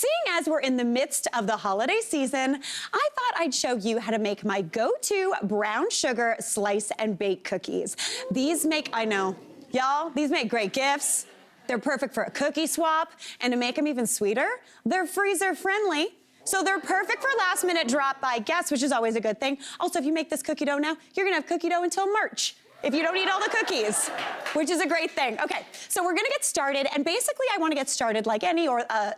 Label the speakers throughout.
Speaker 1: seeing as we're in the midst of the holiday season, I thought I'd show you how to make my go-to brown sugar slice and bake cookies. These make, I know, y'all, these make great gifts. They're perfect for a cookie swap, and to make them even sweeter, they're freezer friendly. So they're perfect for last-minute drop-by guests, which is always a good thing. Also, if you make this cookie dough now, you're gonna have cookie dough until March, if you don't eat all the cookies, which is a great thing. Okay, so we're gonna get started, and basically I wanna get started like any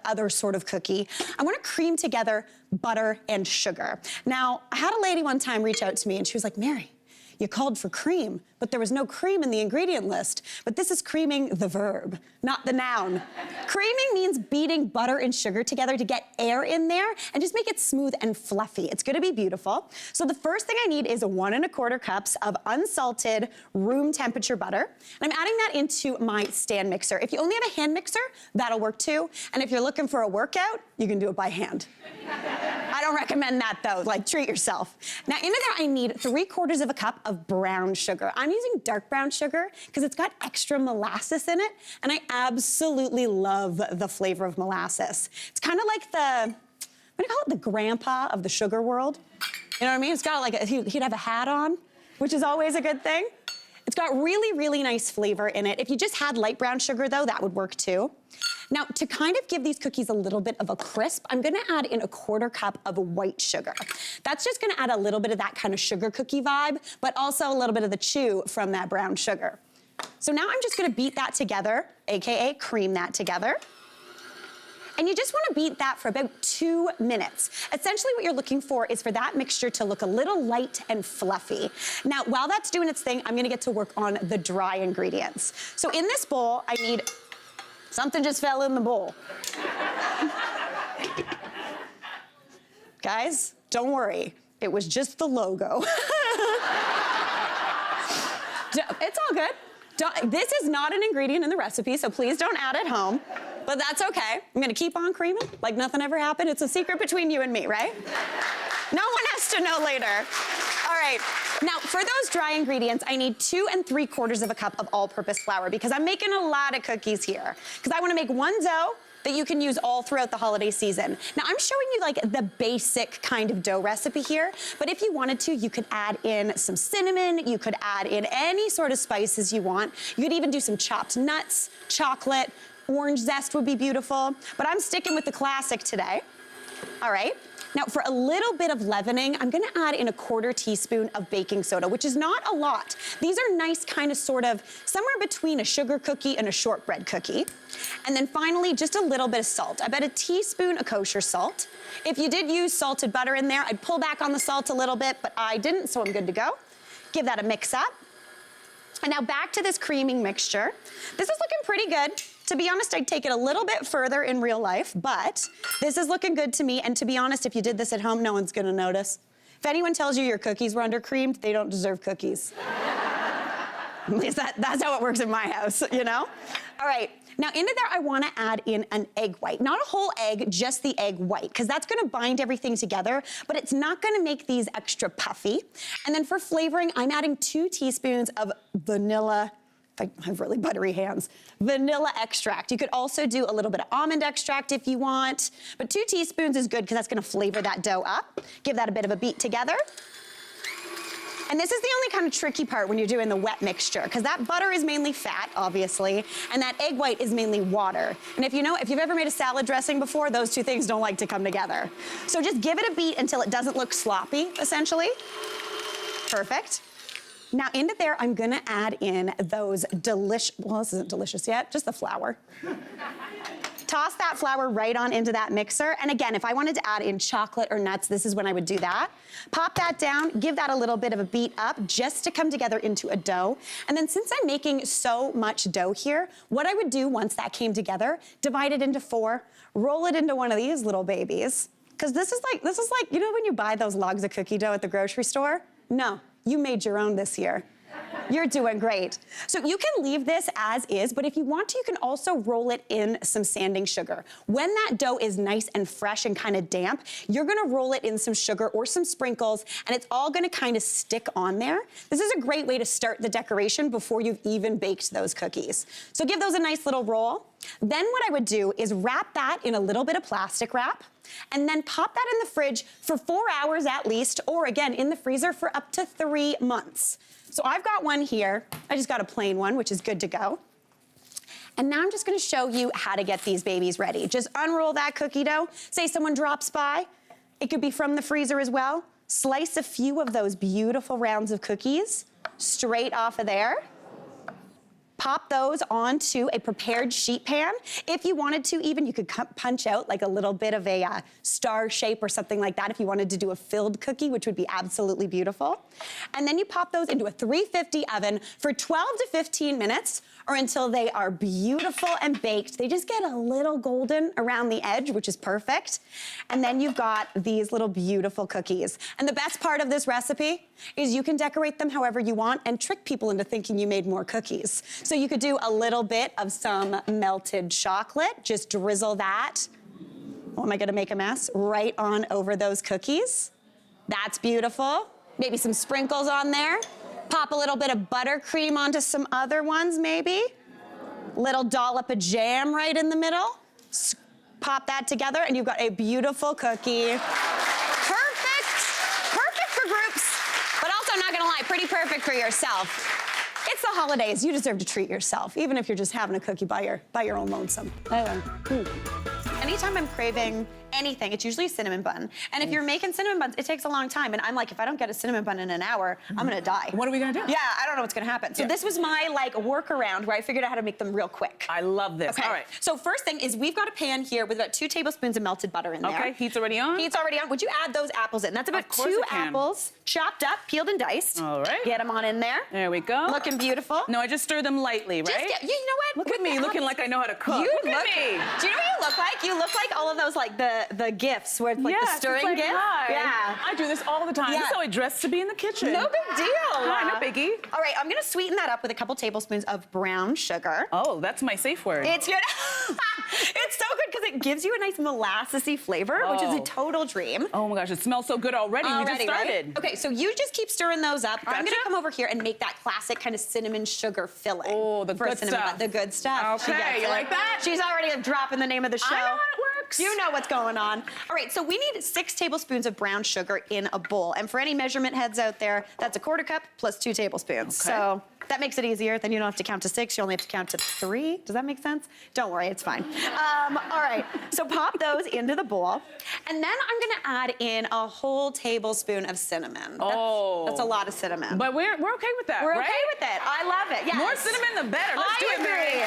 Speaker 1: other sort of cookie. I wanna cream together butter and sugar. Now, I had a lady one time reach out to me, and she was like, Mary, you called for cream, but there was no cream in the ingredient list. But this is creaming the verb, not the noun. Creaming means beating butter and sugar together to get air in there and just make it smooth and fluffy. It's gonna be beautiful. So the first thing I need is 1 1/4 cups of unsalted room temperature butter. And I'm adding that into my stand mixer. If you only have a hand mixer, that'll work too. And if you're looking for a workout, you can do it by hand. I don't recommend that though, like treat yourself. Now into there I need 3/4 cup of brown sugar. I'm using dark brown sugar because it's got extra molasses in it, and I absolutely love the flavor of molasses. It's kind of like the, what do you call it, the grandpa of the sugar world? You know what I mean? It's got like, he'd have a hat on, which is always a good thing. It's got really, really nice flavor in it. If you just had light brown sugar though, that would work too. Now, to kind of give these cookies a little bit of a crisp, I'm gonna add in 1/4 cup of white sugar. That's just gonna add a little bit of that kind of sugar cookie vibe, but also a little bit of the chew from that brown sugar. So now I'm just gonna beat that together, AKA cream that together. And you just wanna beat that for about 2 minutes. Essentially what you're looking for is for that mixture to look a little light and fluffy. Now, while that's doing its thing, I'm gonna get to work on the dry ingredients. So in this bowl, I need, something just fell in the bowl. Guys, don't worry, it was just the logo. It's all good. This is not an ingredient in the recipe, so please don't add it home, but that's okay. I'm gonna keep on creaming like nothing ever happened. It's a secret between you and me, right? No one has to know later. All right, now for those dry ingredients, I need 2 3/4 cup of all-purpose flour because I'm making a lot of cookies here because I wanna make one dough that you can use all throughout the holiday season. Now I'm showing you like the basic kind of dough recipe here, but if you wanted to, you could add in some cinnamon, you could add in any sort of spices you want. You could even do some chopped nuts, chocolate, orange zest would be beautiful, but I'm sticking with the classic today. All right. Now for a little bit of leavening, I'm gonna add in 1/4 teaspoon of baking soda, which is not a lot. These are nice kind of sort of somewhere between a sugar cookie and a shortbread cookie. And then finally, just a little bit of salt. I bet a teaspoon of kosher salt. If you did use salted butter in there, I'd pull back on the salt a little bit, but I didn't, so I'm good to go. Give that a mix up. And now back to this creaming mixture. This is looking pretty good. To be honest, I'd take it a little bit further in real life, but this is looking good to me. And to be honest, if you did this at home, no one's gonna notice. If anyone tells you your cookies were under-creamed, they don't deserve cookies. At least that's how it works in my house, you know? All right, now into there, I wanna add in an egg white. Not a whole egg, just the egg white, because that's gonna bind everything together, but it's not gonna make these extra puffy. And then for flavoring, I'm adding 2 teaspoons of vanilla, I have really buttery hands, vanilla extract. You could also do a little bit of almond extract if you want, but 2 teaspoons is good because that's gonna flavor that dough up. Give that a bit of a beat together. And this is the only kind of tricky part when you're doing the wet mixture, because that butter is mainly fat, obviously, and that egg white is mainly water. And if you've ever made a salad dressing before, those 2 things don't like to come together. So just give it a beat until it doesn't look sloppy, essentially. Perfect. Now into there, I'm gonna add in those well, this isn't delicious yet, just the flour. Toss that flour right on into that mixer. And again, if I wanted to add in chocolate or nuts, this is when I would do that. Pop that down, give that a little bit of a beat up just to come together into a dough. And then since I'm making so much dough here, what I would do once that came together, divide it into 4, roll it into one of these little babies. Because this is like, you know when you buy those logs of cookie dough at the grocery store? No, you made your own this year. You're doing great. So you can leave this as is, but if you want to, you can also roll it in some sanding sugar. When that dough is nice and fresh and kind of damp, you're gonna roll it in some sugar or some sprinkles, and it's all gonna kind of stick on there. This is a great way to start the decoration before you've even baked those cookies. So give those a nice little roll. Then what I would do is wrap that in a little bit of plastic wrap and then pop that in the fridge for 4 hours at least, or again, in the freezer for up to 3 months. So I've got one here. I just got a plain one, which is good to go. And now I'm just gonna show you how to get these babies ready. Just unroll that cookie dough. Say someone drops by. It could be from the freezer as well. Slice a few of those beautiful rounds of cookies straight off of there. Pop those onto a prepared sheet pan. If you wanted to, even you could punch out like a little bit of a star shape or something like that if you wanted to do a filled cookie, which would be absolutely beautiful. And then you pop those into a 350 oven for 12 to 15 minutes or until they are beautiful and baked. They just get a little golden around the edge, which is perfect. And then you've got these little beautiful cookies. And the best part of this recipe is you can decorate them however you want and trick people into thinking you made more cookies. So you could do a little bit of some melted chocolate, just drizzle that. Oh, am I gonna make a mess? Right on over those cookies. That's beautiful. Maybe some sprinkles on there. Pop a little bit of buttercream onto some other ones, maybe. Little dollop of jam right in the middle. Pop that together and you've got a beautiful cookie. Perfect, perfect for groups, but also not gonna lie, pretty perfect for yourself. It's the holidays, you deserve to treat yourself, even if you're just having a cookie by your own lonesome. Anytime I'm craving anything, it's usually a cinnamon bun. And if you're making cinnamon buns, it takes a long time. And I'm like, if I don't get a cinnamon bun in an hour, I'm gonna die.
Speaker 2: What are we gonna do?
Speaker 1: Yeah, I don't know what's gonna happen. So this was my like workaround where I figured out how to make them real quick.
Speaker 2: I love this.
Speaker 1: Okay.
Speaker 2: All right.
Speaker 1: So first thing is we've got a pan here with about 2 tablespoons of melted butter in there.
Speaker 2: Okay, heat's already on?
Speaker 1: Heat's already on. Would you add those apples in? That's about
Speaker 2: Of course
Speaker 1: 2
Speaker 2: I can.
Speaker 1: apples, chopped up, peeled and diced.
Speaker 2: All right.
Speaker 1: Get them on in there.
Speaker 2: There we go.
Speaker 1: Looking beautiful.
Speaker 2: No, I just stir them lightly, right?
Speaker 1: Just, you know what?
Speaker 2: Look at me, looking like I know how to cook.
Speaker 1: You
Speaker 2: look at me.
Speaker 1: Do you know what you look like? You look like all of those like the gifs where it's like the
Speaker 2: Yes,
Speaker 1: stirring
Speaker 2: it's like,
Speaker 1: gif.
Speaker 2: hi.
Speaker 1: Yeah.
Speaker 2: I do this all the time.
Speaker 1: Yeah.
Speaker 2: This is how I dress to be in the kitchen.
Speaker 1: No big deal.
Speaker 2: Hi, no biggie.
Speaker 1: All right, I'm gonna sweeten that up with a couple tablespoons of brown sugar.
Speaker 2: Oh, that's my safe word.
Speaker 1: It's good. It's so good because it gives you a nice molassesy flavor, which is a total dream.
Speaker 2: Oh my gosh, it smells so good already. We just started.
Speaker 1: Right? Okay, so you just keep stirring those up. I'm
Speaker 2: Gotcha.
Speaker 1: gonna come over here and make that classic kind of cinnamon sugar filling.
Speaker 2: Oh, the
Speaker 1: for a
Speaker 2: good
Speaker 1: cinnamon
Speaker 2: stuff.
Speaker 1: bun. The good stuff. She
Speaker 2: Okay,
Speaker 1: gets
Speaker 2: you
Speaker 1: it.
Speaker 2: like that?
Speaker 1: She's already dropping the name of the show.
Speaker 2: I know how it works.
Speaker 1: You know what's going on. All right, so we need 6 tablespoons of brown sugar in a bowl. And for any measurement heads out there, that's a 1/4 cup plus 2 tablespoons.
Speaker 2: Okay.
Speaker 1: So that makes it easier. Then you don't have to count to 6. You only have to count to 3. Does that make sense? Don't worry, it's fine. All right, so pop those into the bowl. And then I'm gonna add in a whole tablespoon of cinnamon. That's a lot of cinnamon.
Speaker 2: But we're okay with that,
Speaker 1: We're
Speaker 2: right?
Speaker 1: okay with it. I love it. Yes.
Speaker 2: More cinnamon, the better. Let's do it, Mary.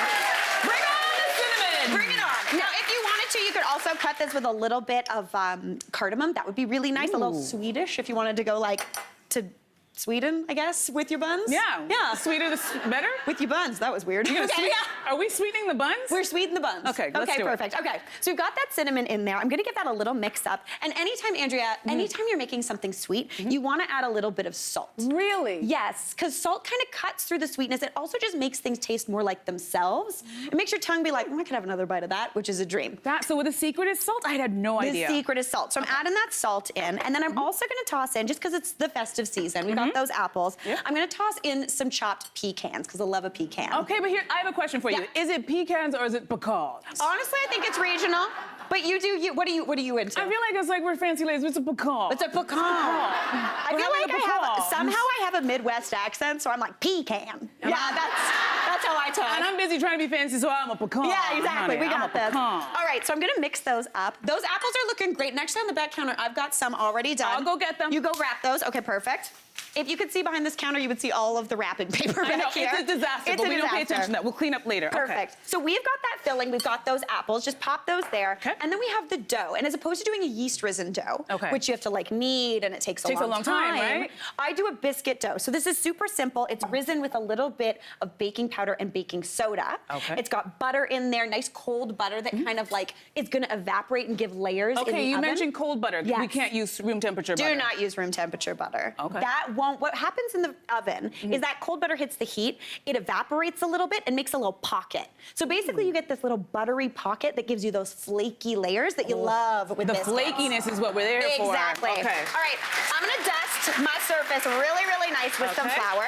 Speaker 2: Bring on the cinnamon.
Speaker 1: Bring it on. Now, if you wanted to, you could also cut this with a little bit of cardamom. That would be really nice. A little Swedish if you wanted to go like to Sweden, I guess, with your buns.
Speaker 2: Yeah.
Speaker 1: Yeah.
Speaker 2: The sweeter, the better.
Speaker 1: With your buns. That was weird.
Speaker 2: You're gonna
Speaker 1: Okay,
Speaker 2: sweet-
Speaker 1: yeah.
Speaker 2: Are we sweetening the buns?
Speaker 1: We're sweetening the buns.
Speaker 2: Okay, let's do it.
Speaker 1: Perfect. Okay, so we've got that cinnamon in there. I'm gonna give that a little mix up. And anytime, Andrea, anytime you're making something sweet, you wanna add a little bit of salt.
Speaker 2: Really?
Speaker 1: Yes, because salt kind of cuts through the sweetness. It also just makes things taste more like themselves. It makes your tongue be like, I could have another bite of that, which is a dream.
Speaker 2: So the secret is salt? I had no idea.
Speaker 1: The secret is salt. So I'm adding that salt in, and then I'm also gonna toss in, just because it's the festive season, we got those apples, I'm gonna toss in some chopped pecans, because I love a pecan.
Speaker 2: Okay, but here, I have a question for you.
Speaker 1: Yeah.
Speaker 2: Is it pecans or is it pecans?
Speaker 1: Honestly, I think it's regional, but you do you. What are you into?
Speaker 2: I feel like it's like we're fancy ladies. It's a pecan.
Speaker 1: It's a pecan. I
Speaker 2: We're
Speaker 1: feel
Speaker 2: having
Speaker 1: like
Speaker 2: a pecan.
Speaker 1: somehow I have a Midwest accent, so I'm like pecan. Yeah, that's how I talk.
Speaker 2: And I'm busy trying to be fancy, so I'm a pecan.
Speaker 1: Yeah, exactly.
Speaker 2: Honey,
Speaker 1: We
Speaker 2: I'm
Speaker 1: got
Speaker 2: a
Speaker 1: this.
Speaker 2: pecan.
Speaker 1: All right, so I'm gonna mix those up. Those apples are looking great. And actually on the back counter, I've got some already done.
Speaker 2: I'll go get them.
Speaker 1: You go wrap those. Okay, perfect. If you could see behind this counter, you would see all of the wrapping paper
Speaker 2: I know,
Speaker 1: back here.
Speaker 2: it's a disaster,
Speaker 1: It's
Speaker 2: but
Speaker 1: a
Speaker 2: we don't pay
Speaker 1: disaster.
Speaker 2: attention to that. We'll clean up later.
Speaker 1: Perfect. So we've got that filling, we've got those apples, just pop those there.
Speaker 2: Okay.
Speaker 1: And then we have the dough. And as opposed to doing a yeast risen dough, which you have to like knead and it takes a long time,
Speaker 2: right?
Speaker 1: I do a biscuit dough. So this is super simple. It's risen with a little bit of baking powder and baking soda.
Speaker 2: Okay.
Speaker 1: It's got butter in there, nice cold butter that kind of like, it's gonna evaporate and give layers in the
Speaker 2: Okay, you
Speaker 1: oven.
Speaker 2: mentioned cold butter.
Speaker 1: Yes.
Speaker 2: We can't use room temperature butter.
Speaker 1: Do not use room temperature butter.
Speaker 2: Okay.
Speaker 1: That won't, what happens in the oven is that cold butter hits the heat, it evaporates a little bit and makes a little pocket. So basically you get this little buttery pocket that gives you those flaky layers that you love with
Speaker 2: The
Speaker 1: biscuits.
Speaker 2: flakiness is what we're there for.
Speaker 1: Exactly.
Speaker 2: Okay.
Speaker 1: All right, I'm gonna dust my surface really, really nice with some
Speaker 2: Okay.
Speaker 1: flour.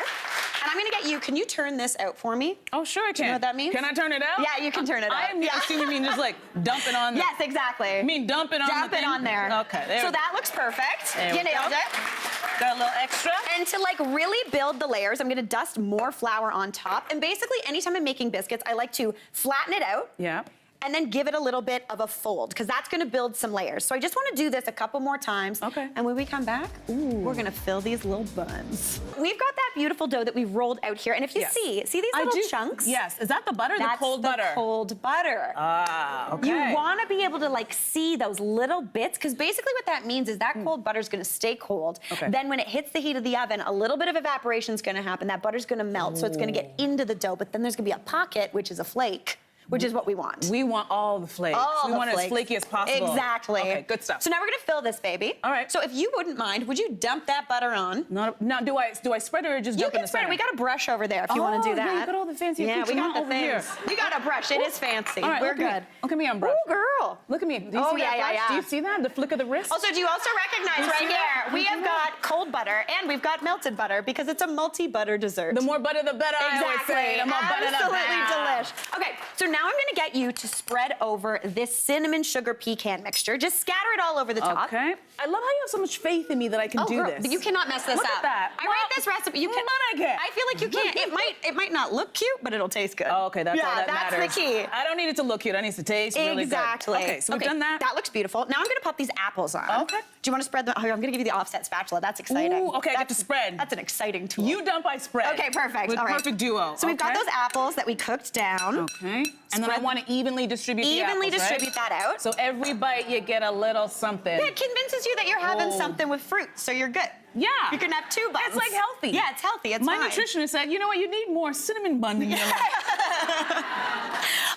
Speaker 1: And I'm gonna get you, can you turn this out for me?
Speaker 2: Oh, sure I can.
Speaker 1: Do you know what that means?
Speaker 2: Can I turn it out?
Speaker 1: Yeah, you can turn it out.
Speaker 2: I am assuming you mean just like dump it on the...
Speaker 1: Yes, exactly.
Speaker 2: You mean dump it on
Speaker 1: Dump
Speaker 2: the thing?
Speaker 1: it on there.
Speaker 2: Okay, there
Speaker 1: So
Speaker 2: we go.
Speaker 1: that looks perfect.
Speaker 2: There
Speaker 1: You
Speaker 2: we
Speaker 1: nailed
Speaker 2: go.
Speaker 1: it.
Speaker 2: Got a little extra.
Speaker 1: And to like really build the layers, I'm gonna dust more flour on top. And basically, anytime I'm making biscuits, I like to flatten it out.
Speaker 2: Yeah.
Speaker 1: And then give it a little bit of a fold, because that's gonna build some layers. So I just wanna do this a couple more times.
Speaker 2: Okay.
Speaker 1: And when we come back, we're gonna fill these little buns. We've got that beautiful dough that we've rolled out here. And if you
Speaker 2: Yes.
Speaker 1: see these little chunks?
Speaker 2: Yes. Is that the butter or
Speaker 1: That's
Speaker 2: the cold butter?
Speaker 1: cold butter.
Speaker 2: Ah, okay.
Speaker 1: You wanna be able to like see those little bits, because basically what that means is that cold butter's gonna stay cold.
Speaker 2: Okay.
Speaker 1: Then when it hits the heat of the oven, a little bit of evaporation's gonna happen. That butter's gonna melt, so it's gonna get into the dough, but then there's gonna be a pocket, which is a flake, which is what we want.
Speaker 2: We want all the flakes.
Speaker 1: All
Speaker 2: we
Speaker 1: the
Speaker 2: want it as
Speaker 1: flakes.
Speaker 2: flaky as possible.
Speaker 1: Exactly.
Speaker 2: Okay, good stuff.
Speaker 1: So now we're gonna fill this baby.
Speaker 2: All right.
Speaker 1: So if you wouldn't mind, would you dump that butter on?
Speaker 2: Now, do I spread it or just
Speaker 1: You
Speaker 2: dump in
Speaker 1: can
Speaker 2: the
Speaker 1: spread it.
Speaker 2: center?
Speaker 1: We got a brush over there if you want to do that.
Speaker 2: Yeah, you got all the fancy
Speaker 1: Yeah, we
Speaker 2: accoutrements
Speaker 1: got the
Speaker 2: over here.
Speaker 1: things. We got a brush. It is fancy.
Speaker 2: All right,
Speaker 1: We're
Speaker 2: look at me.
Speaker 1: good.
Speaker 2: Look at me, I'm brushed.
Speaker 1: Ooh, girl.
Speaker 2: Look at me. Do you
Speaker 1: Oh,
Speaker 2: see that
Speaker 1: yeah,
Speaker 2: brush?
Speaker 1: yeah.
Speaker 2: Do you see that? The flick of the wrist?
Speaker 1: Also, do you also recognize
Speaker 2: You
Speaker 1: right
Speaker 2: see
Speaker 1: here,
Speaker 2: that?
Speaker 1: we
Speaker 2: You
Speaker 1: have
Speaker 2: see that?
Speaker 1: got cold butter and we've got melted butter because it's a multi-butter dessert.
Speaker 2: The more butter, the better. I always
Speaker 1: Exactly.
Speaker 2: say. The more butter, the
Speaker 1: Absolutely
Speaker 2: better.
Speaker 1: delish. Okay, so now I'm gonna get you to spread over this cinnamon sugar pecan mixture. Just scatter it all over the top.
Speaker 2: Okay. I love how you have so much faith in me that I can do
Speaker 1: girl,
Speaker 2: this.
Speaker 1: But you cannot mess this
Speaker 2: Look
Speaker 1: up.
Speaker 2: at that.
Speaker 1: I
Speaker 2: Well,
Speaker 1: write this recipe. You can.
Speaker 2: I can.
Speaker 1: I feel like you can't. It might not look cute, but it'll taste good.
Speaker 2: Oh, okay, that's all that
Speaker 1: that's
Speaker 2: matters.
Speaker 1: the key.
Speaker 2: I don't need it to look cute. I need it to taste really good.
Speaker 1: Exactly.
Speaker 2: Okay, so we've done that.
Speaker 1: That looks beautiful. Now I'm gonna pop these apples on.
Speaker 2: Okay.
Speaker 1: Do you want to spread them? Oh, I'm gonna give you the offset spatula. That's exciting.
Speaker 2: Ooh, okay, I get to spread.
Speaker 1: That's an exciting tool.
Speaker 2: You dump, I spread.
Speaker 1: Okay, perfect.
Speaker 2: With
Speaker 1: All right.
Speaker 2: perfect duo.
Speaker 1: So we've got
Speaker 2: okay?
Speaker 1: those apples that we cooked down.
Speaker 2: Okay. And then I
Speaker 1: Spread-
Speaker 2: want to evenly distribute the
Speaker 1: Evenly
Speaker 2: apples, right?
Speaker 1: distribute that out.
Speaker 2: So every bite you get a little something.
Speaker 1: It convinces you that you're having
Speaker 2: Oh.
Speaker 1: something with fruit, so you're good.
Speaker 2: Yeah.
Speaker 1: You can have two buns.
Speaker 2: It's like healthy.
Speaker 1: Yeah, it's healthy. It's
Speaker 2: My
Speaker 1: fine.
Speaker 2: nutritionist said, you know what, you need more cinnamon bun in your life.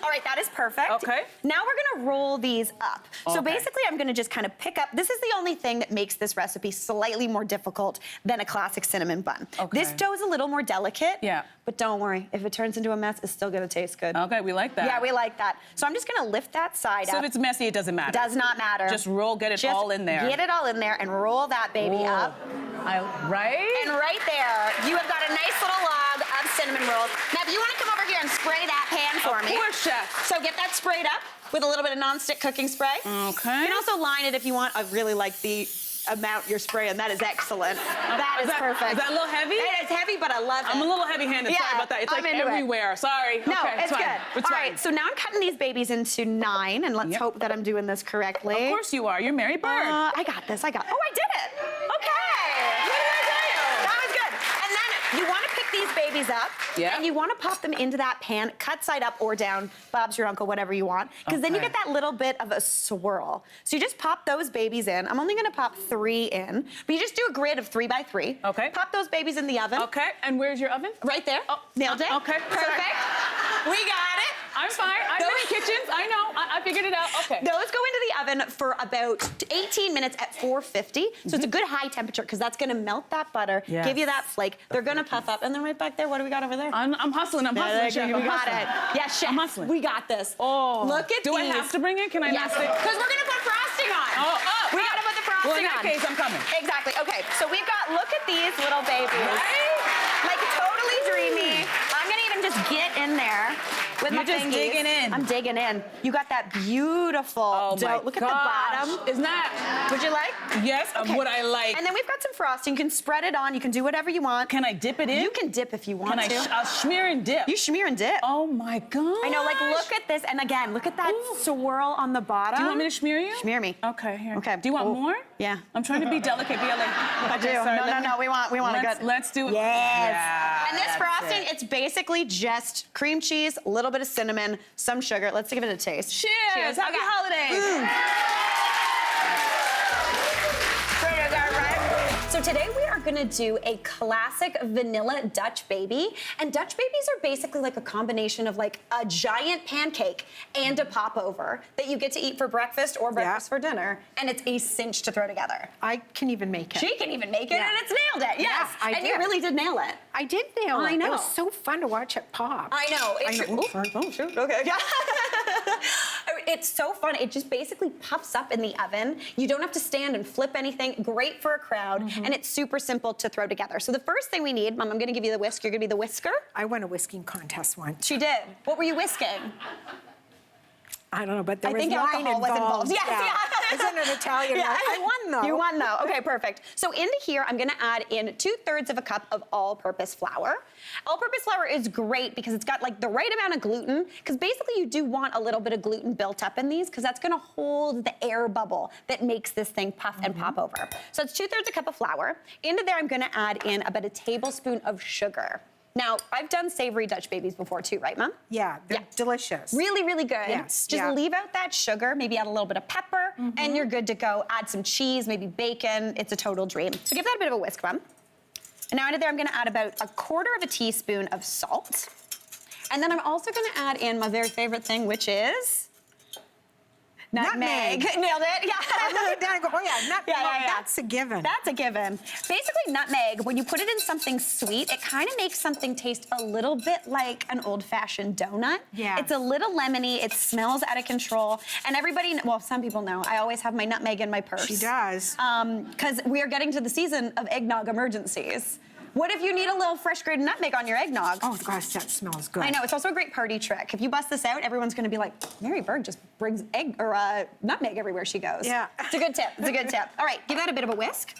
Speaker 1: All right, that is perfect.
Speaker 2: Okay.
Speaker 1: Now we're gonna roll these up. So
Speaker 2: Okay.
Speaker 1: basically I'm gonna just kind of pick up, this is the only thing that makes this recipe slightly more difficult than a classic cinnamon bun.
Speaker 2: Okay.
Speaker 1: This dough is a little more delicate.
Speaker 2: Yeah.
Speaker 1: But don't worry, if it turns into a mess, it's still gonna taste good.
Speaker 2: Okay, we like that.
Speaker 1: Yeah, we like that. So I'm just gonna lift that side
Speaker 2: So
Speaker 1: up.
Speaker 2: if it's messy, it doesn't matter.
Speaker 1: Does not matter.
Speaker 2: Just roll, get it
Speaker 1: Just
Speaker 2: all in there.
Speaker 1: Get it all in there and roll that baby
Speaker 2: Ooh.
Speaker 1: up.
Speaker 2: Right?
Speaker 1: And right there, you have got a nice little log of cinnamon rolls. Now, if you want to come over here and spray that pan for me.
Speaker 2: Of course, chef.
Speaker 1: So get that sprayed up with a little bit of nonstick cooking spray.
Speaker 2: Okay.
Speaker 1: You can also line it if you want. I really like the amount you're spraying. That is excellent. That is perfect.
Speaker 2: Is that a little heavy?
Speaker 1: It is heavy, but I love it.
Speaker 2: I'm a little heavy-handed.
Speaker 1: Yeah,
Speaker 2: Sorry about that. It's
Speaker 1: I'm
Speaker 2: like
Speaker 1: into it.
Speaker 2: everywhere. Sorry.
Speaker 1: No,
Speaker 2: okay,
Speaker 1: it's
Speaker 2: fine.
Speaker 1: good.
Speaker 2: It's
Speaker 1: All
Speaker 2: fine.
Speaker 1: right, so now I'm cutting these babies into 9, and let's
Speaker 2: Yep.
Speaker 1: hope that I'm doing this correctly.
Speaker 2: Of course you are. You're Mary Berg.
Speaker 1: I got this. Oh, I did it. Okay.
Speaker 2: What did I tell you?
Speaker 1: That was good. And then you want to pick these babies up,
Speaker 2: Yeah.
Speaker 1: and you want to pop them into that pan, cut side up or down, Bob's your uncle, whatever you want, because then you
Speaker 2: Okay.
Speaker 1: get that little bit of a swirl. So you just pop those babies in. I'm only going to pop 3 in, but you just do a grid of 3 by 3.
Speaker 2: Okay.
Speaker 1: Pop those babies in the oven.
Speaker 2: Okay, and where's your oven?
Speaker 1: Right there.
Speaker 2: Oh,
Speaker 1: Nailed it.
Speaker 2: okay.
Speaker 1: Perfect. We got it.
Speaker 2: I'm fine. I've been in kitchens. I know. I figured it out. Okay.
Speaker 1: Those go into the oven for about 18 minutes at 450. So it's a good high temperature because that's going to melt that butter,
Speaker 2: Yes.
Speaker 1: give you that flake. They're going to puff up. And then right back there, what do we got over there?
Speaker 2: I'm hustling. I'm hustling. Chef.
Speaker 1: we
Speaker 2: I'm
Speaker 1: got
Speaker 2: hustling.
Speaker 1: it. Yes, chef.
Speaker 2: I'm hustling.
Speaker 1: We got this.
Speaker 2: Oh.
Speaker 1: Look at
Speaker 2: Do
Speaker 1: these.
Speaker 2: I have to bring it? Can I
Speaker 1: Yes,
Speaker 2: not stick?
Speaker 1: because we're going to put frosting on. We got to put the frosting
Speaker 2: Well, in that
Speaker 1: on.
Speaker 2: case, I'm coming.
Speaker 1: Exactly. Okay, so we've got, look at these little babies.
Speaker 2: Right?
Speaker 1: Like totally dreamy. I'm going to even just get in there with
Speaker 2: You're
Speaker 1: my
Speaker 2: just
Speaker 1: fingies.
Speaker 2: digging in.
Speaker 1: I'm digging in. You got that beautiful
Speaker 2: Oh
Speaker 1: dough.
Speaker 2: my
Speaker 1: Look
Speaker 2: gosh.
Speaker 1: at the bottom.
Speaker 2: Isn't that?
Speaker 1: Would you like?
Speaker 2: Yes,
Speaker 1: Okay.
Speaker 2: what I like.
Speaker 1: And then we've got some frosting. You can spread it on. You can do whatever you want.
Speaker 2: Can I dip it in?
Speaker 1: You can dip if you want
Speaker 2: Can I?
Speaker 1: to.
Speaker 2: I'll smear and dip.
Speaker 1: You smear and dip.
Speaker 2: Oh my god.
Speaker 1: I know, like, look at this. And again, look at that
Speaker 2: Ooh.
Speaker 1: swirl on the bottom.
Speaker 2: Do you want me to smear you?
Speaker 1: Smear me.
Speaker 2: Okay, here.
Speaker 1: Okay.
Speaker 2: Do you want
Speaker 1: Oh.
Speaker 2: more?
Speaker 1: Yeah.
Speaker 2: I'm trying to be delicate. Be like,
Speaker 1: I do.
Speaker 2: okay, sorry,
Speaker 1: no,
Speaker 2: let me-
Speaker 1: we want a
Speaker 2: let's,
Speaker 1: good.
Speaker 2: Let's do it.
Speaker 1: Yes.
Speaker 2: Yeah,
Speaker 1: And this
Speaker 2: that's
Speaker 1: frosting,
Speaker 2: it.
Speaker 1: it's basically just cream cheese, a little bit of cinnamon, some sugar. Let's give it a taste.
Speaker 2: Cheers. Happy holidays.
Speaker 1: So today we are gonna do a classic vanilla Dutch baby. And Dutch babies are basically like a combination of like a giant pancake and a popover that you get to eat for breakfast or breakfast for dinner. And it's a cinch to throw together.
Speaker 3: I can even make it.
Speaker 1: She can even make it
Speaker 3: Yeah.
Speaker 1: and it's nailed it, yes.
Speaker 3: I
Speaker 1: and you
Speaker 3: did.
Speaker 1: really did nail it.
Speaker 3: I did nail it.
Speaker 1: I know.
Speaker 3: It was so fun to watch it pop.
Speaker 1: I know. It's
Speaker 3: I know.
Speaker 1: Ooh, sorry. Oh, shoot. Okay. Yeah. it's so fun. It just basically puffs up in the oven. You don't have to stand and flip anything. Great for a crowd. And it's super simple to throw together. So the first thing we need, Mom, I'm gonna give you the whisk. You're gonna be the whisker.
Speaker 3: I won a whisking contest once.
Speaker 1: She did. What were you whisking?
Speaker 3: I don't know, but there
Speaker 1: I
Speaker 3: was
Speaker 1: think
Speaker 3: wine
Speaker 1: alcohol was involved. Yes, yeah.
Speaker 3: Isn't it Italian?
Speaker 1: Yeah.
Speaker 3: I won though.
Speaker 1: You won though. Okay, perfect. So into here, I'm gonna add in 2/3 of a cup of all-purpose flour. All-purpose flour is great because it's got like the right amount of gluten, because basically you do want a little bit of gluten built up in these, because that's gonna hold the air bubble that makes this thing puff and pop over. So it's 2/3 a cup of flour. Into there, I'm gonna add in about a tablespoon of sugar. Now, I've done savory Dutch babies before too, right, Mom?
Speaker 3: Yeah, they're delicious.
Speaker 1: Really, really good.
Speaker 3: Yes,
Speaker 1: Just
Speaker 3: yeah.
Speaker 1: leave out that sugar, maybe add a little bit of pepper, and you're good to go. Add some cheese, maybe bacon. It's a total dream. So give that a bit of a whisk, Mom. And now into there, I'm gonna add about 1/4 teaspoon of salt. And then I'm also gonna add in my very favorite thing, which is nutmeg. Nailed it, yeah.
Speaker 3: I look at that and go, oh yeah, nutmeg.
Speaker 1: Yeah.
Speaker 3: That's a given.
Speaker 1: That's a given. Basically, nutmeg, when you put it in something sweet, it kind of makes something taste a little bit like an old-fashioned donut.
Speaker 3: Yeah.
Speaker 1: It's a little lemony, it smells out of control, and everybody, well, some people know, I always have my nutmeg in my purse.
Speaker 3: She does.
Speaker 1: Because we are getting to the season of eggnog emergencies. What if you need a little fresh grated nutmeg on your eggnog?
Speaker 3: Oh gosh, that smells good.
Speaker 1: I know, it's also a great party trick. If you bust this out, everyone's gonna be like, Mary Berg just brings nutmeg everywhere she goes.
Speaker 3: Yeah.
Speaker 1: It's a good tip, it's a good tip. All right, give that a bit of a whisk.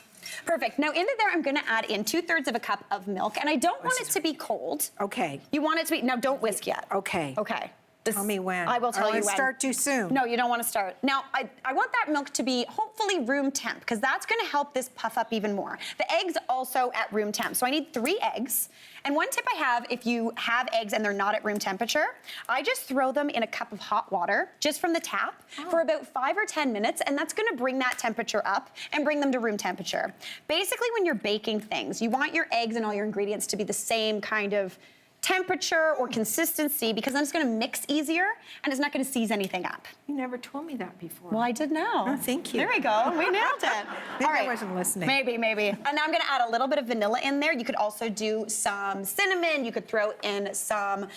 Speaker 1: Perfect, now into there, I'm gonna add in 2/3 of a cup of milk, and I don't want it to be cold.
Speaker 3: Okay.
Speaker 1: You want it to be, now don't whisk yet.
Speaker 3: Okay.
Speaker 1: Okay.
Speaker 3: Tell me when.
Speaker 1: I will tell you when.
Speaker 3: Start too soon.
Speaker 1: No, you don't want to start. Now, I want that milk to be hopefully room temp, because that's going to help this puff up even more. The eggs also at room temp. So I need 3 eggs. And one tip I have, if you have eggs and they're not at room temperature, I just throw them in a cup of hot water, just from the tap, for about 5 or 10 minutes, and that's going to bring that temperature up and bring them to room temperature. Basically, when you're baking things, you want your eggs and all your ingredients to be the same kind of temperature or consistency, because then it's gonna mix easier and it's not gonna seize anything up.
Speaker 3: You never told me that before.
Speaker 1: Well, I did know.
Speaker 3: Oh, thank you.
Speaker 1: There we go, we nailed it.
Speaker 3: Maybe I wasn't listening.
Speaker 1: Maybe. And now I'm gonna add a little bit of vanilla in there. You could also do some cinnamon. You could throw in some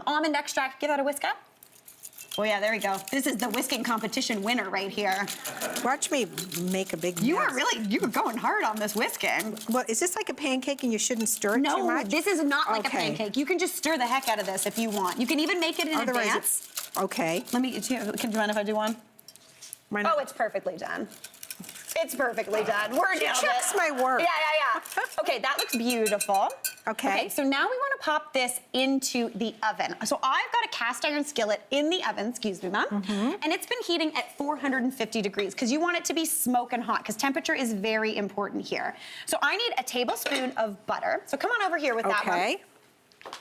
Speaker 1: almond extract. Give that a whisk up. Oh yeah, there we go. This is the whisking competition winner right here.
Speaker 3: Watch me make a big mess.
Speaker 1: You were going hard on this whisking.
Speaker 3: Well, is this like a pancake and you shouldn't stir it too much?
Speaker 1: No, this is not like a
Speaker 3: Okay.
Speaker 1: pancake. You can just stir the heck out of this if you want. You can even make it in
Speaker 3: Otherwise
Speaker 1: advance.
Speaker 3: Okay.
Speaker 1: Let me, do you mind if I do one?
Speaker 3: Mine-
Speaker 1: Oh, it's perfectly done. It's perfectly done. We're nailed it.
Speaker 3: checks my work.
Speaker 1: Yeah. Okay, that looks beautiful.
Speaker 3: Okay.
Speaker 1: So now we want to pop this into the oven. So I've got a cast iron skillet in the oven, excuse me, Mom, and it's been heating at 450 degrees, because you want it to be smoking hot, because temperature is very important here. So I need a tablespoon of butter. So come on over here with that one.
Speaker 3: Okay.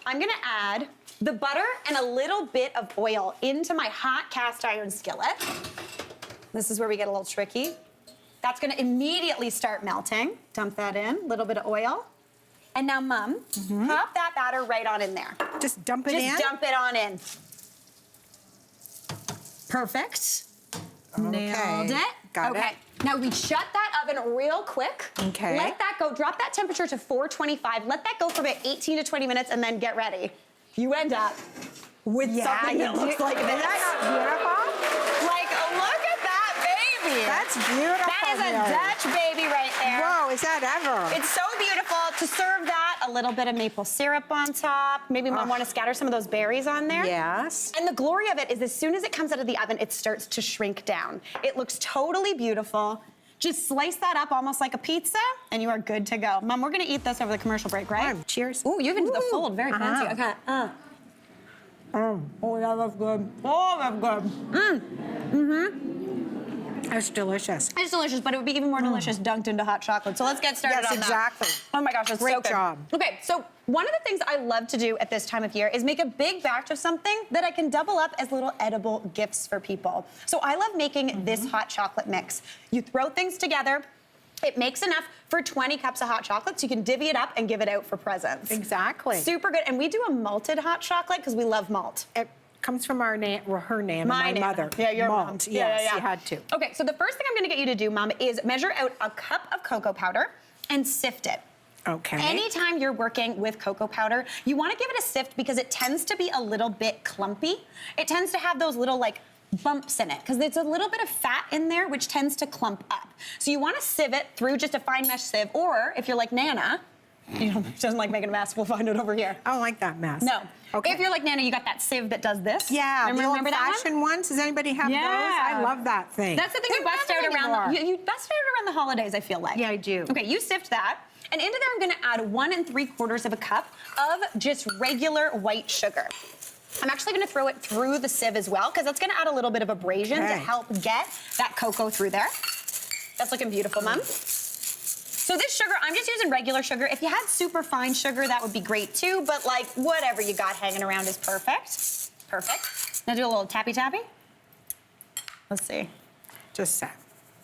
Speaker 1: I'm gonna add the butter and a little bit of oil into my hot cast iron skillet. This is where we get a little tricky. That's gonna immediately start melting. Dump that in, a little bit of oil. And now, Mom, pop that batter right on in there.
Speaker 3: Just dump it in?
Speaker 1: Just dump it on in. Perfect. Nailed it.
Speaker 3: Got it.
Speaker 1: Now we shut that oven real quick.
Speaker 3: Okay.
Speaker 1: Let that go, drop that temperature to 425. Let that go for about 18 to 20 minutes and then get ready. You end up with something that looks like this.
Speaker 3: Is that beautiful?
Speaker 1: Like, look at that baby.
Speaker 3: That's beautiful.
Speaker 1: That is a
Speaker 3: Mary.
Speaker 1: Dutch baby right there.
Speaker 3: Whoa, is that ever?
Speaker 1: It's so beautiful. To serve that, a little bit of maple syrup on top. Maybe Mom want to scatter some of those berries on there.
Speaker 3: Yes.
Speaker 1: And the glory of it is, as soon as it comes out of the oven, it starts to shrink down. It looks totally beautiful. Just slice that up almost like a pizza, and you are good to go. Mom, we're gonna eat this over the commercial break, right?
Speaker 3: Cheers.
Speaker 1: Ooh, you even did the fold, very fancy. Okay. Oh yeah, that's good. Oh, that's good.
Speaker 3: That's delicious.
Speaker 1: It's delicious, but it would be even more delicious dunked into hot chocolate. So let's get started
Speaker 3: Yes,
Speaker 1: on that.
Speaker 3: exactly.
Speaker 1: Oh my gosh, that's
Speaker 3: Great
Speaker 1: so good.
Speaker 3: job.
Speaker 1: Okay, so one of the things I love to do at this time of year is make a big batch of something that I can double up as little edible gifts for people. So I love making this hot chocolate mix. You throw things together. It makes enough for 20 cups of hot chocolate, so you can divvy it up and give it out for presents.
Speaker 3: Exactly.
Speaker 1: Super good. And we do a malted hot chocolate because we love malt.
Speaker 3: It comes from her Nana, my
Speaker 1: Nana.
Speaker 3: mother.
Speaker 1: Yeah, your
Speaker 3: Malt.
Speaker 1: mom.
Speaker 3: Yes,
Speaker 1: Yeah.
Speaker 3: you had to.
Speaker 1: Okay, so the first thing I'm gonna get you to do, Mom, is measure out a cup of cocoa powder and sift it.
Speaker 3: Okay.
Speaker 1: Anytime you're working with cocoa powder, you wanna give it a sift because it tends to be a little bit clumpy. It tends to have those little like bumps in it because there's a little bit of fat in there which tends to clump up. So you want to sieve it through just a fine mesh sieve, or if you're like Nana, she doesn't like making a mess, we'll find it over here.
Speaker 3: I don't like that mess.
Speaker 1: No.
Speaker 3: Okay.
Speaker 1: If you're like Nana, you got that sieve that does this.
Speaker 3: Yeah,
Speaker 1: Remember
Speaker 3: the
Speaker 1: that one?
Speaker 3: old-fashioned ones. Does anybody have those? I love that thing.
Speaker 1: That's the thing you
Speaker 3: They're
Speaker 1: bust
Speaker 3: never
Speaker 1: out around
Speaker 3: anymore.
Speaker 1: you bust out around the holidays, I feel like.
Speaker 3: Yeah, I do.
Speaker 1: Okay, you sift that. And into there, I'm gonna add 1 3/4 cup of just regular white sugar. I'm actually gonna throw it through the sieve as well, because that's gonna add a little bit of abrasion to help get that cocoa through there. That's looking beautiful, Mom. So this sugar, I'm just using regular sugar. If you had super fine sugar, that would be great too, but like whatever you got hanging around is perfect. Perfect. Now do a little tappy tappy. Let's see.
Speaker 3: Just that.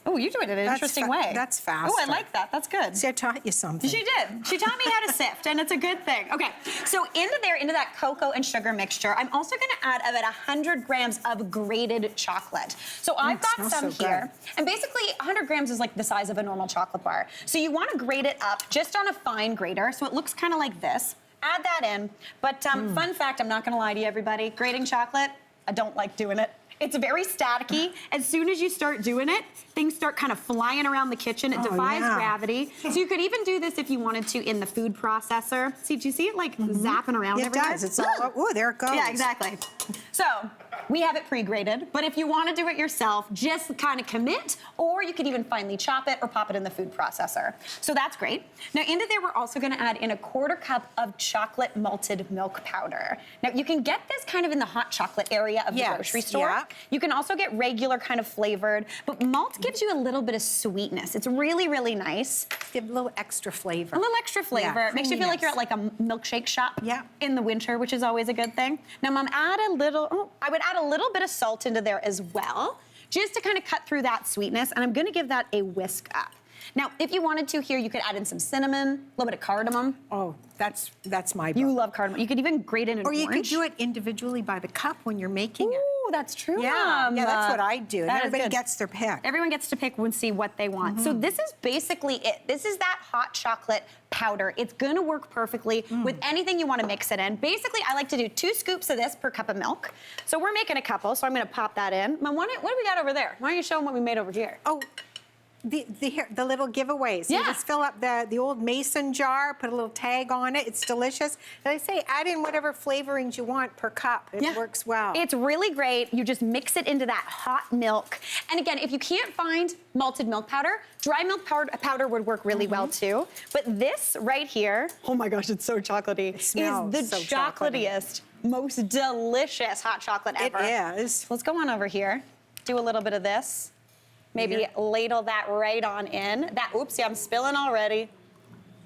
Speaker 1: Oh, you do it in an interesting way.
Speaker 3: That's fast.
Speaker 1: Oh, I like that. That's good.
Speaker 3: See, I taught you something.
Speaker 1: She did. She taught me how to sift, and it's a good thing. Okay, so into that cocoa and sugar mixture, I'm also gonna add about 100 grams of grated chocolate. So I've got some
Speaker 3: so
Speaker 1: here, and basically 100 grams is like the size of a normal chocolate bar. So you wanna grate it up just on a fine grater, so it looks kind of like this. Add that in, but fun fact, I'm not gonna lie to you, everybody, grating chocolate, I don't like doing it. It's very staticky. As soon as you start doing it, things start kind of flying around the kitchen. It defies gravity. So you could even do this if you wanted to in the food processor. See, do you see it like zapping around
Speaker 3: It
Speaker 1: everywhere?
Speaker 3: does. It's all, oh, there it goes.
Speaker 1: Yeah, exactly. So we have it pre-grated, but if you want to do it yourself, just kind of commit, or you could even finely chop it or pop it in the food processor. So that's great. Now into there, we're also going to add in 1/4 cup of chocolate malted milk powder. Now you can get this kind of in the hot chocolate area of the grocery store.
Speaker 3: Yeah.
Speaker 1: You can also get regular kind of flavored, but malt gives you a little bit of sweetness. It's really, really nice.
Speaker 3: Give a little extra flavor.
Speaker 1: A little extra flavor.
Speaker 3: Yeah,
Speaker 1: It makes you feel like you're
Speaker 3: creaminess.
Speaker 1: at like a milkshake shop
Speaker 3: Yeah.
Speaker 1: in the winter, which is always a good thing. Now, Mom, I would add a little bit of salt into there as well, just to kind of cut through that sweetness, and I'm gonna give that a whisk up. Now, if you wanted to here, you could add in some cinnamon, a little bit of cardamom.
Speaker 3: Oh, that's my
Speaker 1: You
Speaker 3: book.
Speaker 1: love cardamom. You could even grate in an
Speaker 3: Or you
Speaker 1: orange.
Speaker 3: could do it individually by the cup when you're making it.
Speaker 1: Ooh, that's true.
Speaker 3: Yeah,
Speaker 1: Mom.
Speaker 3: yeah, that's what I do. And
Speaker 1: That is
Speaker 3: everybody
Speaker 1: good.
Speaker 3: gets their pick.
Speaker 1: Everyone gets to pick and see what they want. So this is basically it. This is that hot chocolate powder. It's gonna work perfectly with anything you wanna mix it in. Basically, I like to do 2 scoops of this per cup of milk. So we're making a couple, so I'm gonna pop that in. Mom, what do we got over there? Why don't you show them what we made over here?
Speaker 3: Oh, the little giveaways.
Speaker 1: Yeah.
Speaker 3: You just fill up the old mason jar, put a little tag on it. It's delicious. And I say add in whatever flavorings you want per cup. It works well.
Speaker 1: It's really great. You just mix it into that hot milk. And again, if you can't find malted milk powder, dry milk powder would work really well too. But this right here, oh my gosh, it's so chocolatey, is
Speaker 3: smells
Speaker 1: the
Speaker 3: so chocolatey.
Speaker 1: chocolatiest, most delicious hot chocolate ever.
Speaker 3: It is.
Speaker 1: Let's go on over here, do a little bit of this. Maybe ladle that right on in. Oopsie, I'm spilling already.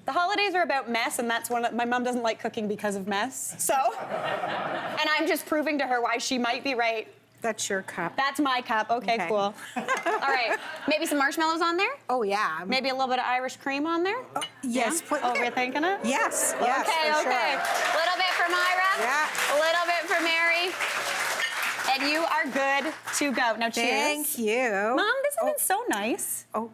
Speaker 1: The holidays are about mess, and that's my mom doesn't like cooking because of mess. So, and I'm just proving to her why she might be right.
Speaker 3: That's your cup.
Speaker 1: That's my cup. Okay,
Speaker 3: Okay.
Speaker 1: cool. All right, maybe some marshmallows on there?
Speaker 3: Oh, yeah.
Speaker 1: Maybe a little bit of Irish cream on there?
Speaker 3: Yes.
Speaker 1: Yeah? Overthinking it?
Speaker 3: Yes, yes,
Speaker 1: Okay,
Speaker 3: for
Speaker 1: okay.
Speaker 3: sure.
Speaker 1: A little bit for Myra.
Speaker 3: Yeah.
Speaker 1: A little bit for Mary. And you are good to go. Now, cheers.
Speaker 3: Thank you.
Speaker 1: Mom, this has been so nice.
Speaker 3: Oh,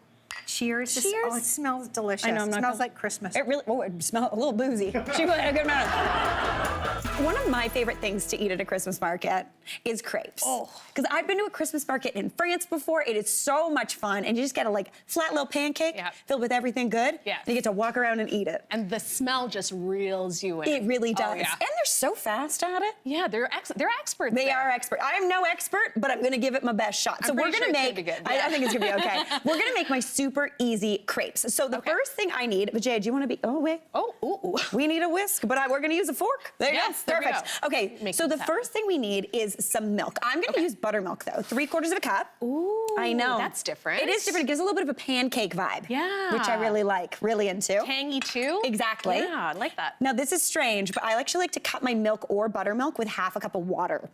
Speaker 3: cheers.
Speaker 1: Cheers.
Speaker 3: Oh, it smells delicious.
Speaker 1: I know, I'm
Speaker 3: it
Speaker 1: not
Speaker 3: smells
Speaker 1: gonna-
Speaker 3: like Christmas.
Speaker 1: It really, it smells a little boozy. She put a good amount of. One of my favorite things to eat at a Christmas market is crepes. Oh. Because I've been to a Christmas market in France before. It is so much fun. And you just get a flat little pancake filled with everything good.
Speaker 2: Yeah.
Speaker 1: And you get to walk around and eat it.
Speaker 2: And the smell just reels you in.
Speaker 1: It really does.
Speaker 2: Oh, yeah.
Speaker 1: And they're so fast at it.
Speaker 2: Yeah, they're experts.
Speaker 1: They
Speaker 2: there.
Speaker 1: are expert. I am no expert, but I'm gonna give it my best shot. So
Speaker 2: I'm
Speaker 1: we're
Speaker 2: pretty
Speaker 1: gonna
Speaker 2: sure it's
Speaker 1: make.
Speaker 2: gonna be good,
Speaker 1: I
Speaker 2: yeah.
Speaker 1: think it's gonna be okay. We're gonna make my super easy crepes. So the first thing I need, but Jay, do you want to be? Oh wait.
Speaker 2: Oh, ooh.
Speaker 1: We need a whisk, but we're gonna use a fork. There you
Speaker 2: Yes,
Speaker 1: go.
Speaker 2: there we
Speaker 1: Perfect.
Speaker 2: go.
Speaker 1: Okay.
Speaker 2: Make
Speaker 1: So the
Speaker 2: this happen.
Speaker 1: first thing we need is some milk. I'm gonna use buttermilk though, 3/4 of a cup.
Speaker 2: Ooh,
Speaker 1: I know.
Speaker 2: that's different.
Speaker 1: It is different. It gives a little bit of a pancake vibe.
Speaker 2: Yeah.
Speaker 1: Which I really like. Really into.
Speaker 2: Tangy too?
Speaker 1: Exactly.
Speaker 2: Yeah, I like that.
Speaker 1: Now this is strange, but I actually like to cut my milk or buttermilk with 1/2 cup of water.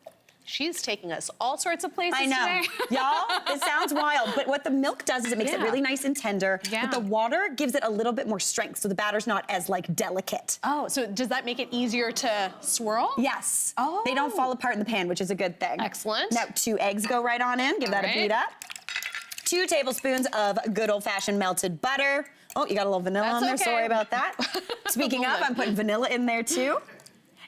Speaker 2: She's taking us all sorts of places
Speaker 1: I know.
Speaker 2: today.
Speaker 1: Y'all, it sounds wild, but what the milk does is it makes it
Speaker 2: Yeah.
Speaker 1: really nice and tender.
Speaker 2: Yeah.
Speaker 1: But the water gives it a little bit more strength, so the batter's not as delicate.
Speaker 2: Oh, so does that make it easier to swirl?
Speaker 1: Yes.
Speaker 2: Oh.
Speaker 1: They don't fall apart in the pan, which is a good thing.
Speaker 2: Excellent.
Speaker 1: Now 2 eggs go right on in. Give that a
Speaker 2: right.
Speaker 1: beat up. 2 tablespoons of good old-fashioned melted butter. Oh, you got a little vanilla
Speaker 2: That's
Speaker 1: on there.
Speaker 2: okay.
Speaker 1: Sorry about that. Speaking of, I'm putting vanilla in there too.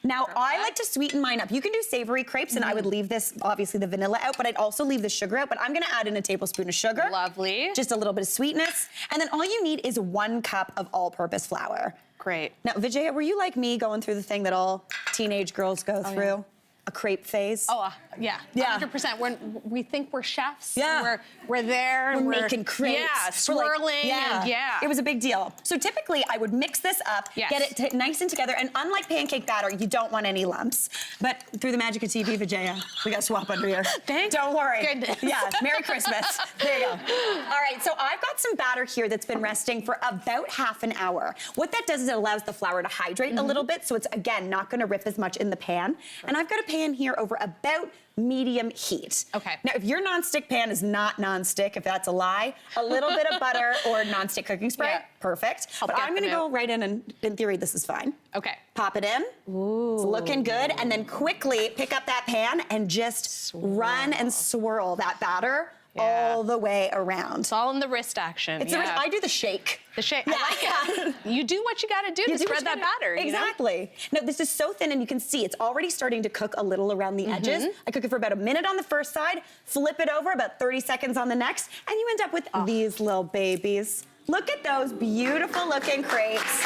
Speaker 1: Now, I like to sweeten mine up. You can do savory crepes, and I would leave this, obviously, the vanilla out, but I'd also leave the sugar out, but I'm gonna add in a tablespoon of sugar.
Speaker 2: Lovely.
Speaker 1: Just a little bit of sweetness. And then all you need is 1 cup of all-purpose flour.
Speaker 2: Great.
Speaker 1: Now, Vijaya, were you like me going through the thing that all teenage girls go through?
Speaker 2: Yeah.
Speaker 1: A crepe phase?
Speaker 2: Oh, yeah.
Speaker 1: Yeah.
Speaker 2: 100%. We think we're chefs.
Speaker 1: Yeah.
Speaker 2: We're there. And
Speaker 1: We're making crepes.
Speaker 2: Yeah,
Speaker 1: We're like-
Speaker 2: swirling. and yeah.
Speaker 1: It was a big deal. So typically I would mix this up,
Speaker 2: Yes.
Speaker 1: get it nice and together, and unlike pancake batter, you don't want any lumps. But through the magic of TV, Vijaya, we got swap under here.
Speaker 2: Thank
Speaker 1: Don't worry.
Speaker 2: goodness.
Speaker 1: Yeah, Merry Christmas. There you go. All right, so I've got some batter here that's been resting for about half an hour. What that does is it allows the flour to hydrate a little bit, so it's, again, not gonna rip as much in the pan. And I've got a pan here over about medium heat.
Speaker 2: Okay.
Speaker 1: Now, if your nonstick pan is not nonstick, if that's a lie, a little bit of butter or nonstick cooking spray,
Speaker 2: Yeah.
Speaker 1: perfect.
Speaker 2: Help
Speaker 1: But
Speaker 2: get
Speaker 1: I'm gonna
Speaker 2: them
Speaker 1: go
Speaker 2: out.
Speaker 1: right in, and in theory, this is fine.
Speaker 2: Okay.
Speaker 1: Pop it in. Ooh. It's looking good. And then quickly pick up that pan and just run and swirl that batter all the way around.
Speaker 2: It's all in the wrist action.
Speaker 1: It's
Speaker 2: yeah.
Speaker 1: I do the shake.
Speaker 2: The shake.
Speaker 1: Yeah.
Speaker 2: I like it. You do what you got to do to
Speaker 1: You do
Speaker 2: spread
Speaker 1: what
Speaker 2: that
Speaker 1: you gotta-
Speaker 2: batter.
Speaker 1: Exactly. Now, this is so thin, and you can see it's already starting to cook a little around the edges. I cook it for about a minute on the first side, flip it over, about 30 seconds on the next, and you end up with these little babies. Look at those beautiful looking crepes.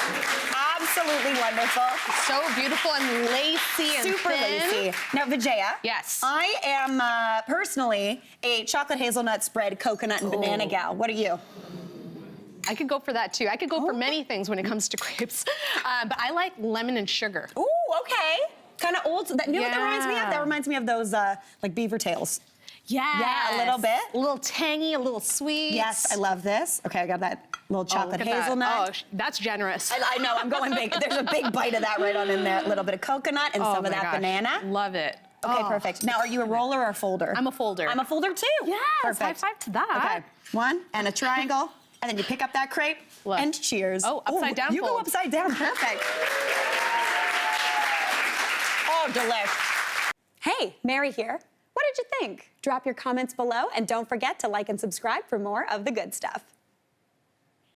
Speaker 1: Absolutely wonderful.
Speaker 2: So beautiful and lacy and
Speaker 1: Super
Speaker 2: thin.
Speaker 1: lacy. Now, Vijaya.
Speaker 2: Yes.
Speaker 1: I am personally a chocolate hazelnut spread, coconut and banana gal. What are you?
Speaker 2: I could go for that too. I could go for many things when it comes to crepes, but I like lemon and sugar.
Speaker 1: Ooh, okay. Kind of old. You know what that reminds me of?
Speaker 2: Yeah.
Speaker 1: That reminds me of those like beaver tails.
Speaker 2: Yes.
Speaker 1: Yeah, a little bit.
Speaker 2: A little tangy, a little sweet.
Speaker 1: Yes, I love this. Okay, I got that little chocolate
Speaker 2: Look at that.
Speaker 1: hazelnut.
Speaker 2: Oh, that's generous.
Speaker 1: I know, I'm going big. There's a big bite of that right on in there. A little bit of coconut and some of
Speaker 2: my
Speaker 1: that
Speaker 2: gosh.
Speaker 1: banana.
Speaker 2: Love it.
Speaker 1: Okay, perfect. Now, are you a roller or a folder?
Speaker 2: I'm a folder.
Speaker 1: I'm a folder too.
Speaker 2: Yes,
Speaker 1: Perfect.
Speaker 2: high five to that.
Speaker 1: Okay, 1 and a triangle, and then you pick up that crepe
Speaker 2: Look.
Speaker 1: and cheers.
Speaker 2: Oh, upside down
Speaker 1: You go
Speaker 2: fold.
Speaker 1: upside down, perfect. Oh, delish. Hey, Mary here. What did you think? Drop your comments below, and don't forget to like and subscribe for more of the good stuff.